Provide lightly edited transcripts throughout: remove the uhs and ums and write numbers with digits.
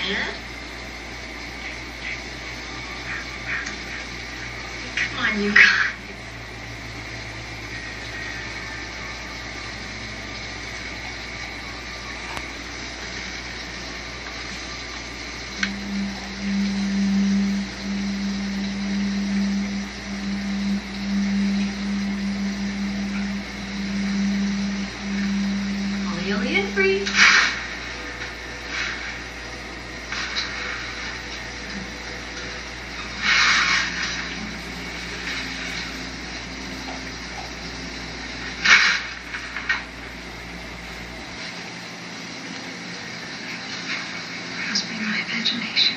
Yeah? Come on, you guys. Ollie and free. Must be my imagination.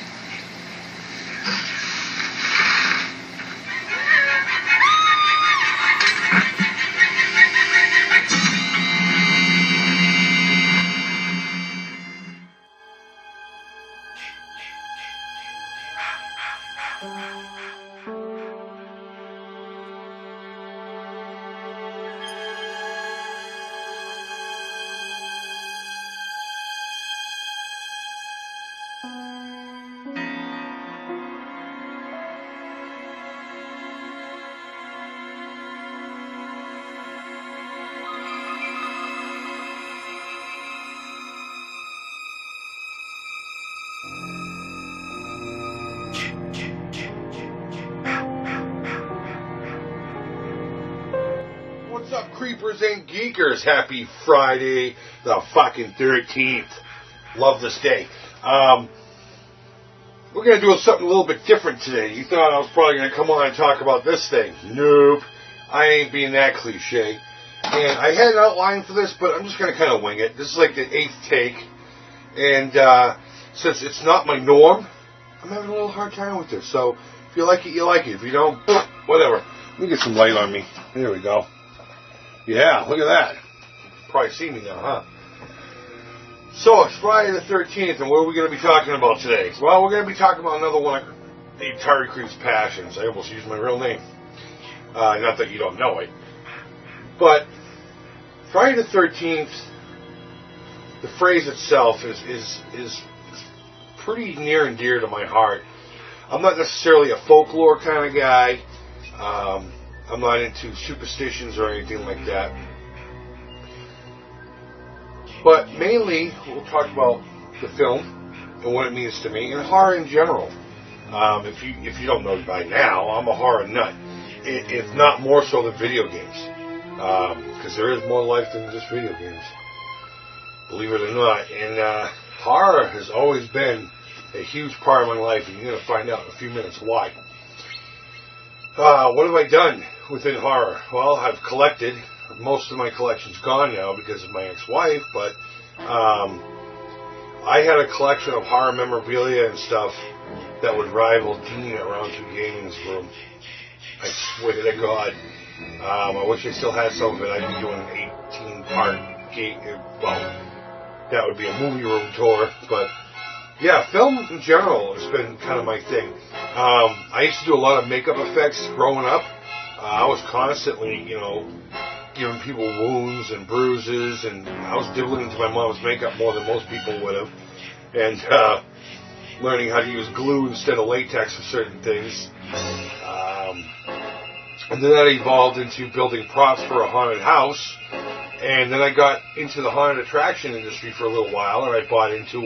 What's up, creepers and geekers? Happy Friday the fucking 13th. Love this day. We're going to do something a little bit different today. You thought I was probably going to come on and talk about this thing. Nope. I ain't being that cliche. And I had an outline for this, but I'm just going to kind of wing it. This is like the 8th take. And since it's not my norm, I'm having a little hard time with this. So if you like it, you like it. If you don't, whatever. Let me get some light on me. There we go. Yeah, look at that. You can probably see me now, huh? So, it's Friday the 13th, and what are we going to be talking about today? Well, we're going to be talking about another one of the Atari Creep's passions. I almost used my real name. Not that you don't know it. But, Friday the 13th, the phrase itself is pretty near and dear to my heart. I'm not necessarily a folklore kind of guy. I'm not into superstitions or anything like that. But mainly, we'll talk about the film and what it means to me, and horror in general. If you don't know by now, I'm a horror nut. If not more so than video games. Because there is more life than just video games. Believe it or not. And horror has always been a huge part of my life, and you're going to find out in a few minutes why. What have I done within horror? Well, I've collected. Most of my collection's gone now because of my ex-wife, but I had a collection of horror memorabilia and stuff that would rival Dean at Round 2 Gaming's room. I swear to God. I wish I still had some of it. I'd be doing an 18-part game. Well, that would be a movie room tour, but yeah, film in general has been kind of my thing. I used to do a lot of makeup effects growing up. I was constantly, giving people wounds and bruises, and I was dibbling into my mom's makeup more than most people would have. And learning how to use glue instead of latex for certain things. And then that evolved into building props for a haunted house. And then I got into the haunted attraction industry for a little while, and I bought into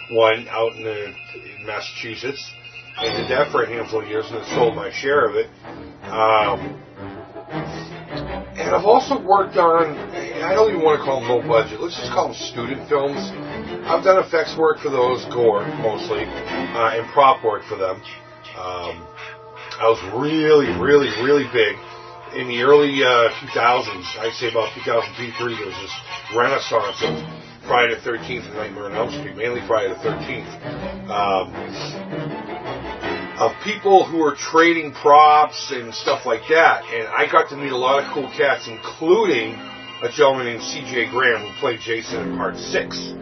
one out in Massachusetts, and did that for a handful of years, and then sold my share of it. And I've also worked on, I don't even want to call them low budget, let's just call them student films. I've done effects work for those, gore mostly, and prop work for them. I was really, really, really big in the early 2000s. I'd say about 2002, 2003, there was this renaissance of Friday the 13th and Nightmare on Elm Street, mainly Friday the 13th, of people who were trading props and stuff like that. And I got to meet a lot of cool cats, including a gentleman named C.J. Graham who played Jason in Part 6.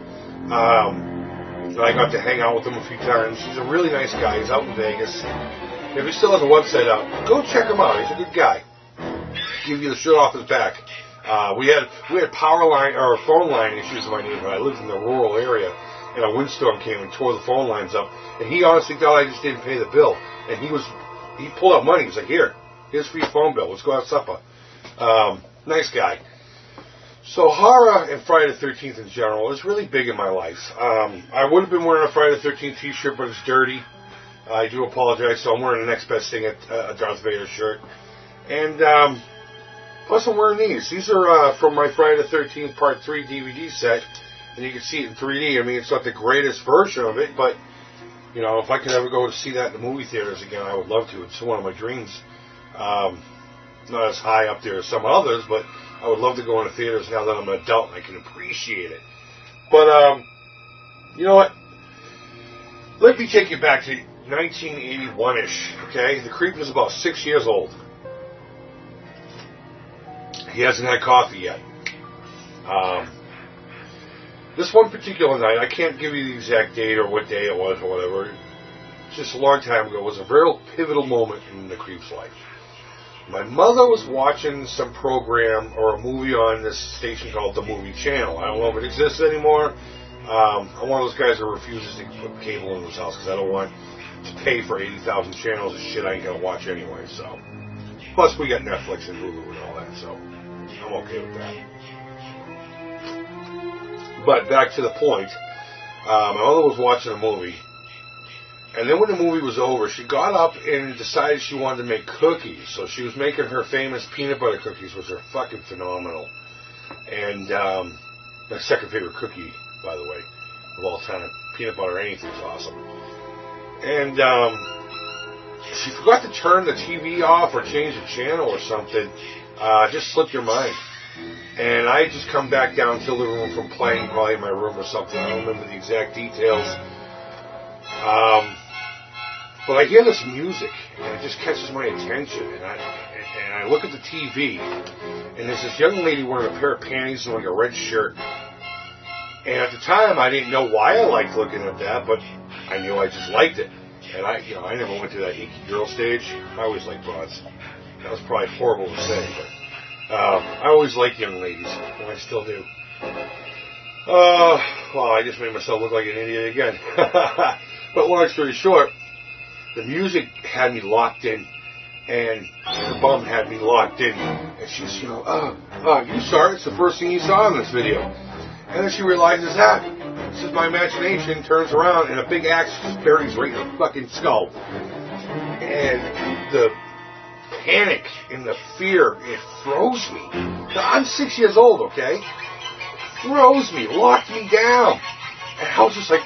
And I got to hang out with him a few times. He's a really nice guy. He's out in Vegas. If he still has a website out, go check him out. He's a good guy. Give you the shirt off his back. We had power line or phone line issues in my neighborhood. I lived in the rural area, and a windstorm came and tore the phone lines up. And he honestly thought I just didn't pay the bill. And he pulled out money. He's like, here's for your phone bill. Let's go have supper. Nice guy. So horror and Friday the 13th in general is really big in my life. I would have been wearing a Friday the 13th t-shirt, but it's dirty. I do apologize, so I'm wearing the next best thing, a Darth Vader shirt. And plus I'm wearing these. These are from my Friday the 13th Part 3 DVD set. And you can see it in 3D. I mean, it's not the greatest version of it, but, you know, if I could ever go to see that in the movie theaters again, I would love to. It's one of my dreams. Not as high up there as some others, but I would love to go into theaters now that I'm an adult and I can appreciate it. But, you know what? Let me take you back to 1981-ish, okay? The Creep is about 6 years old. He hasn't had coffee yet. This one particular night, I can't give you the exact date or what day it was or whatever. It's just a long time ago. It was a very pivotal moment in the Creep's life. My mother was watching some program or a movie on this station called The Movie Channel. I don't know if it exists anymore. I'm one of those guys that refuses to put cable in his house because I don't want to pay for 80,000 channels of shit I ain't going to watch anyway. So, plus we got Netflix and Hulu and all that, so I'm okay with that. But back to the point, my mother was watching a movie, and then when the movie was over, she got up and decided she wanted to make cookies. So she was making her famous peanut butter cookies, which are fucking phenomenal. And my second favorite cookie, by the way, of all time. Peanut butter anything is awesome. And she forgot to turn the TV off or change the channel or something. Just slipped her mind. And I just come back down to the living room from playing, probably in my room or something. I don't remember the exact details. But I hear this music, and it just catches my attention. And I look at the TV, and there's this young lady wearing a pair of panties and like a red shirt. And at the time, I didn't know why I liked looking at that, but I knew I just liked it. And I never went through that icky girl stage. I always liked broads. That was probably horrible to say, but I always liked young ladies, and I still do. Well, I just made myself look like an idiot again. But long story short, the music had me locked in, and her bum had me locked in. And she's, you saw it. It's the first thing you saw in this video. And then she realizes that. Says my imagination turns around, and a big axe just buries right in her fucking skull. And the panic and the fear, it froze me. Now, I'm 6 years old, okay? Froze me, locked me down. And I was just like,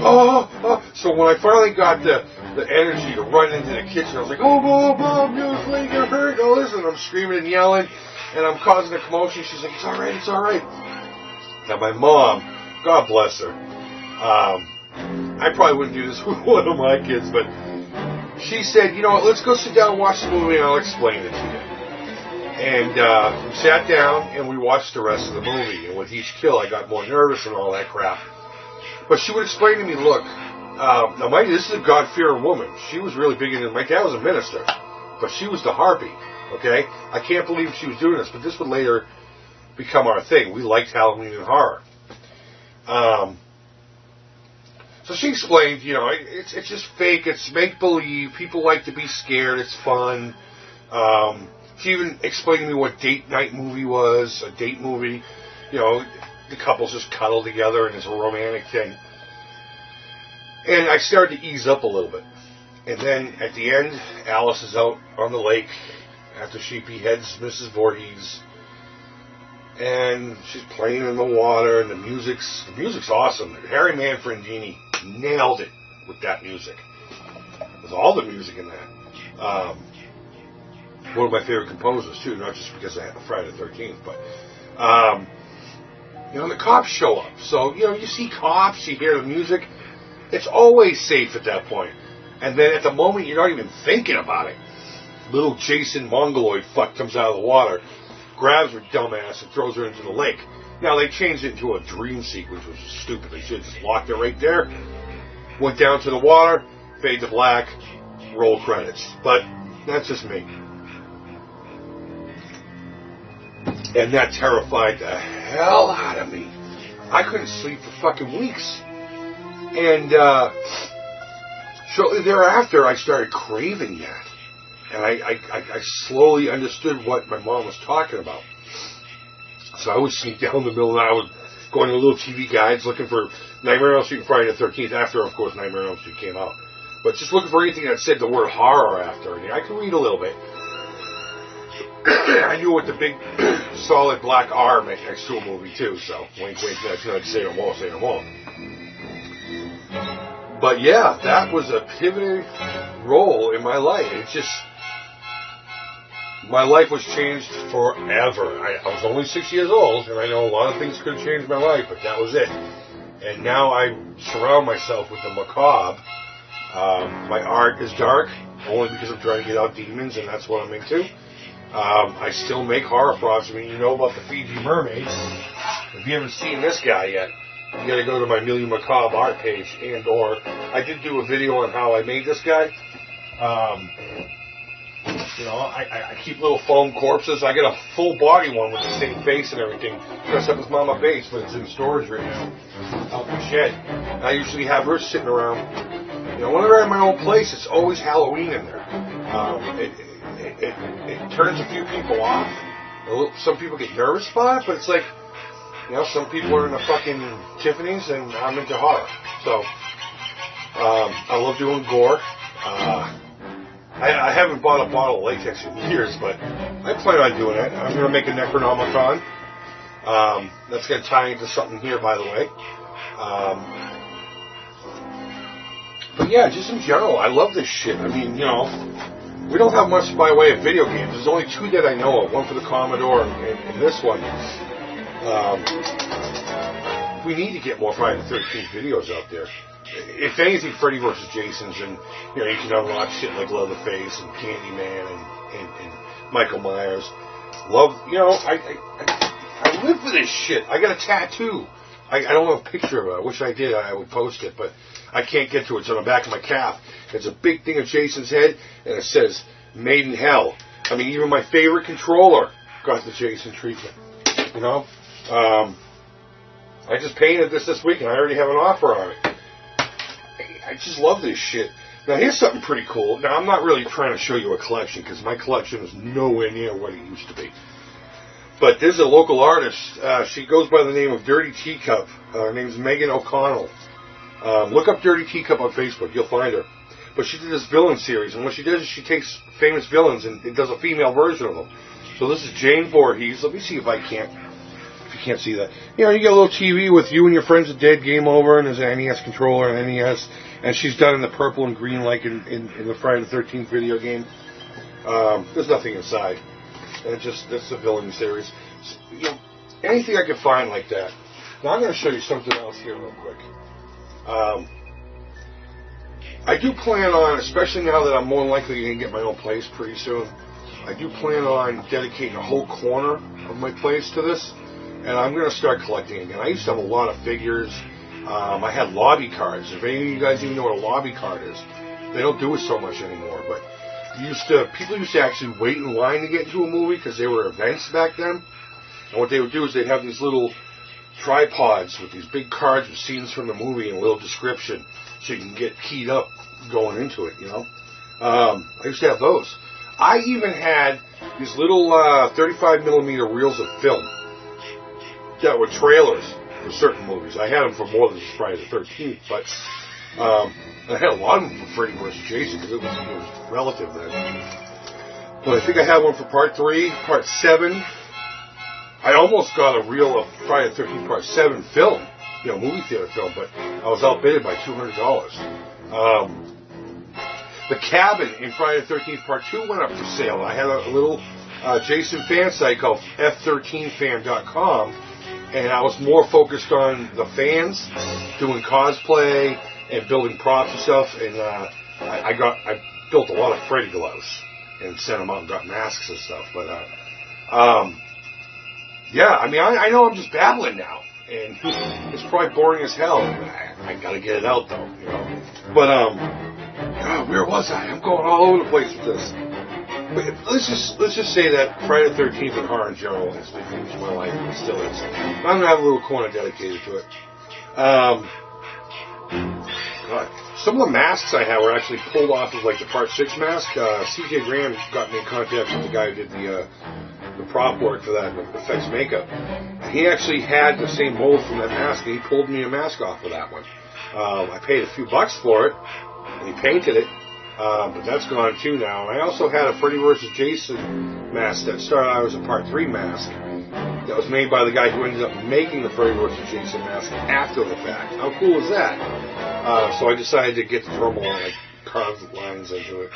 oh. So when I finally got the energy to run into the kitchen, I was like, oh, Mom, your leg got hurt, all this, and I'm screaming and yelling, and I'm causing a commotion. She's like, it's all right. Now, my mom, God bless her, I probably wouldn't do this with one of my kids, but she said, you know what, let's go sit down and watch the movie and I'll explain it to you. And we sat down and we watched the rest of the movie. And with each kill, I got more nervous and all that crap. But she would explain to me, look, now mind you, this is a God-fearing woman. She was really big into it. My dad was a minister, but she was the harpy, okay? I can't believe she was doing this, but this would later become our thing. We liked Halloween and horror. So she explained, it's just fake, it's make-believe, people like to be scared, it's fun. She even explained to me what date night movie was, a date movie. The couples just cuddle together and it's a romantic thing. And I started to ease up a little bit. And then at the end, Alice is out on the lake after she beheads Mrs. Voorhees. And she's playing in the water, and the music's awesome. Harry Manfredini nailed it with that music. With all the music in that. One of my favorite composers, too, not just because I have Friday the 13th, but, the cops show up. So, you see cops, you hear the music. It's always safe at that point. And then at the moment, you're not even thinking about it. Little Jason Mongoloid fuck comes out of the water, grabs her dumbass and throws her into the lake. Now, they changed it into a dream sequence, which is stupid. They should have just locked it right there. Went down to the water, fade to black, roll credits. But that's just me. And that terrified the hell out of me. I couldn't sleep for fucking weeks. And shortly thereafter, I started craving that. And I slowly understood what my mom was talking about. So I would sneak down in the middle of the night. I would go into little TV guides looking for Nightmare on Elm Street and Friday the 13th after, of course, Nightmare on Elm Street came out. But just looking for anything that said the word horror after. And I could read a little bit. I knew what the big solid black R meant next to a movie too, so wink wink, that's not say no more, say no more. But yeah, that was a pivotal role in my life. It just, my life was changed forever. I was only 6 years old, and I know a lot of things could have changed my life, but that was it. And now I surround myself with the macabre. My art is dark, only because I'm trying to get out demons, and that's what I'm into. I still make horror props. I mean, you know about the Fiji mermaids. If you haven't seen this guy yet, you got to go to my Million Macabre art page, and/or I did do a video on how I made this guy. You know, I keep little foam corpses. I got a full body one with the same face and everything, dressed up as Mama Bates, but it's in storage right now, out in the shed. And I usually have her sitting around. You know, whenever I'm at my own place, it's always Halloween in there. It turns a few people off. Some people get nervous about it, but it's like, you know, some people are into fucking Tiffany's, and I'm into horror. So, I love doing gore. I haven't bought a bottle of latex in years, but I plan on doing it. I'm going to make a Necronomicon. That's going to tie into something here, by the way. But yeah, just in general, I love this shit. I mean, you know, we don't have much by way of video games. There's only two that I know of. One for the Commodore and this one. We need to get more Friday the 13th videos out there. If anything, Freddy vs. Jason's, and you know, you can unlock shit like Leatherface and Candyman and Michael Myers. Love, you know, I live for this shit. I got a tattoo. I don't have a picture of it. I wish I did. I would post it, but I can't get to it. It's on the back of my calf. It's a big thing of Jason's head, and it says, "Made in Hell." I mean, even my favorite controller got the Jason treatment. You know? I just painted this week, and I already have an offer on it. I just love this shit. Now, here's something pretty cool. Now, I'm not really trying to show you a collection, because my collection is nowhere near what it used to be. But there's a local artist. She goes by the name of Dirty Teacup. Her name's Megan O'Connell. Look up Dirty Teacup on Facebook. You'll find her. But she did this villain series, and what she does is she takes famous villains and does a female version of them. So this is Jane Voorhees. Let me see if I can't. If you can't see that, you know, you get a little TV with you and your friends at Dead Game Over, and there's an NES controller and NES, and she's done in the purple and green like in the Friday the 13th video game. There's nothing inside. And that's the villain series. So, you know, anything I can find like that. Now I'm going to show you something else here real quick. I do plan on, especially now that I'm more likely going to get my own place pretty soon, I do plan on dedicating a whole corner of my place to this, and I'm going to start collecting again. I used to have a lot of figures. I had lobby cards. If any of you guys even know what a lobby card is, they don't do it so much anymore, but people used to actually wait in line to get into a movie because there were events back then. And what they would do is they'd have these little tripods with these big cards with scenes from the movie and a little description so you can get keyed up going into it, you know. I used to have those. I even had these little 35mm reels of film that were trailers for certain movies. I had them for more than just Friday the 13th, but I had a lot of them for Freddy vs. Jason because it was relative then. But I think I had one for Part 3, Part 7. I almost got a reel of Friday the 13th Part 7 film, you know, movie theater film, but I was outbidded by $200. The cabin in Friday the 13th Part 2 went up for sale. I had a little Jason fan site called F13fan.com, and I was more focused on the fans, doing cosplay and building props and stuff, and I built a lot of Freddy gloves and sent them out and got masks and stuff, but yeah, I mean, I know I'm just babbling now, and it's probably boring as hell. I gotta get it out though, you know. But God, where was I? I'm going all over the place with this. But let's just say that Friday the 13th and horror in general has influenced my life, and it still is. I'm gonna have a little corner dedicated to it. God. Some of the masks I had were actually pulled off of like the Part 6 mask. CJ Graham got me in contact with the guy who did the prop work for that, effects makeup. He actually had the same mold from that mask, and he pulled me a mask off of that one. I paid a few bucks for it, and he painted it, but that's gone too now. And I also had a Freddy vs. Jason mask that started out as a Part 3 mask that was made by the guy who ended up making the Freddy vs. Jason mask after the fact. How cool is that? So I decided to get the thermal and like carve the lines into it.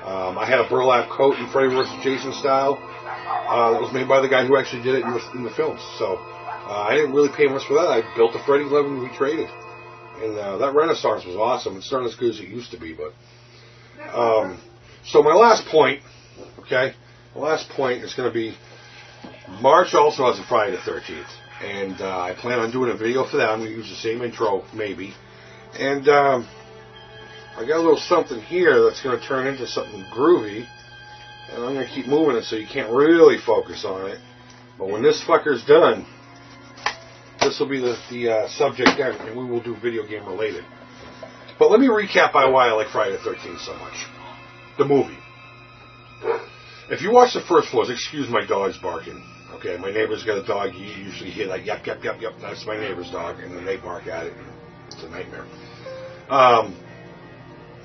I had a burlap coat in Freddy vs. Jason style that was made by the guy who actually did it in the films. So I didn't really pay much for that. I built a Freddy 11 retraded. And that Renaissance was awesome. It's not as good as it used to be, but... so my last point, okay? The last point is going to be... March also has a Friday the 13th. And I plan on doing a video for that. I'm going to use the same intro, maybe. And I got a little something here that's going to turn into something groovy. And I'm going to keep moving it so you can't really focus on it. But when this fucker's done... This will be the subject then, and we will do video game related. But let me recap by why I like Friday the 13th so much. The movie. If you watch the first floors, excuse my dog's barking. Okay, my neighbor's got a dog. You usually hear like, yep, yep, yep, yep. That's my neighbor's dog, and then they bark at it. It's a nightmare.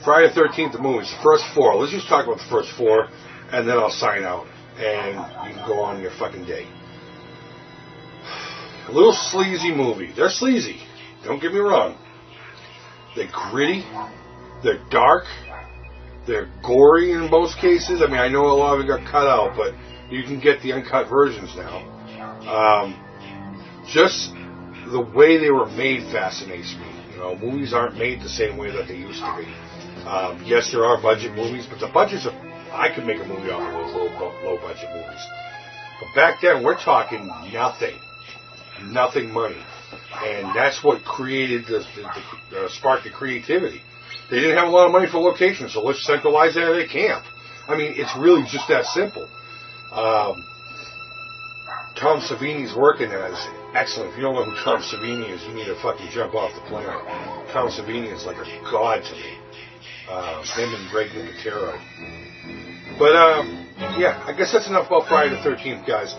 Friday the 13th, the movies, the first four. Let's just talk about the first four, and then I'll sign out, and you can go on your fucking day. A little sleazy movie. They're sleazy. Don't get me wrong. They're gritty. They're dark. They're gory in most cases. I mean, I know a lot of it got cut out, but you can get the uncut versions now. Just the way they were made fascinates me. You know, movies aren't made the same way that they used to be. Yes, there are budget movies, but the budgets are... I could make a movie off of those low budget movies. But back then, we're talking nothing. Nothing money. And that's what created sparked the creativity. They didn't have a lot of money for locations, so let's centralize that at a camp. I mean, it's really just that simple. Tom Savini's work in that is excellent. If you don't know who Tom Savini is, you need to fucking jump off the planet. Tom Savini is like a god to me. Him and Greg Nicotero. But, yeah, I guess that's enough about Friday the 13th, guys.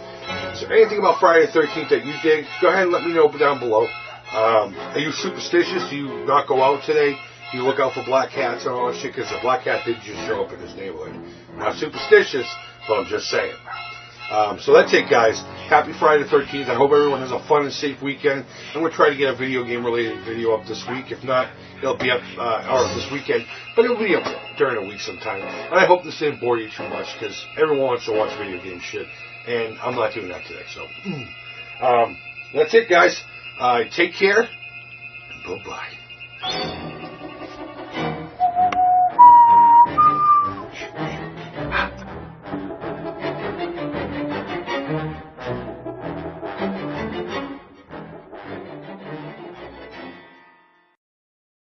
Is there anything about Friday the 13th that you dig? Go ahead and let me know down below. Are you superstitious? Do you not go out today? Do you look out for black cats and all that shit? Because the black cat did just show up in his neighborhood. I'm not superstitious, but I'm just saying. So that's it, guys. Happy Friday the 13th. I hope everyone has a fun and safe weekend. I'm going to try to get a video game related video up this week. If not, it'll be up or this weekend. But it'll be up during the week sometime. And I hope this didn't bore you too much because everyone wants to watch video game shit. And I'm not doing that today. So that's it, guys. Take care. Bye-bye.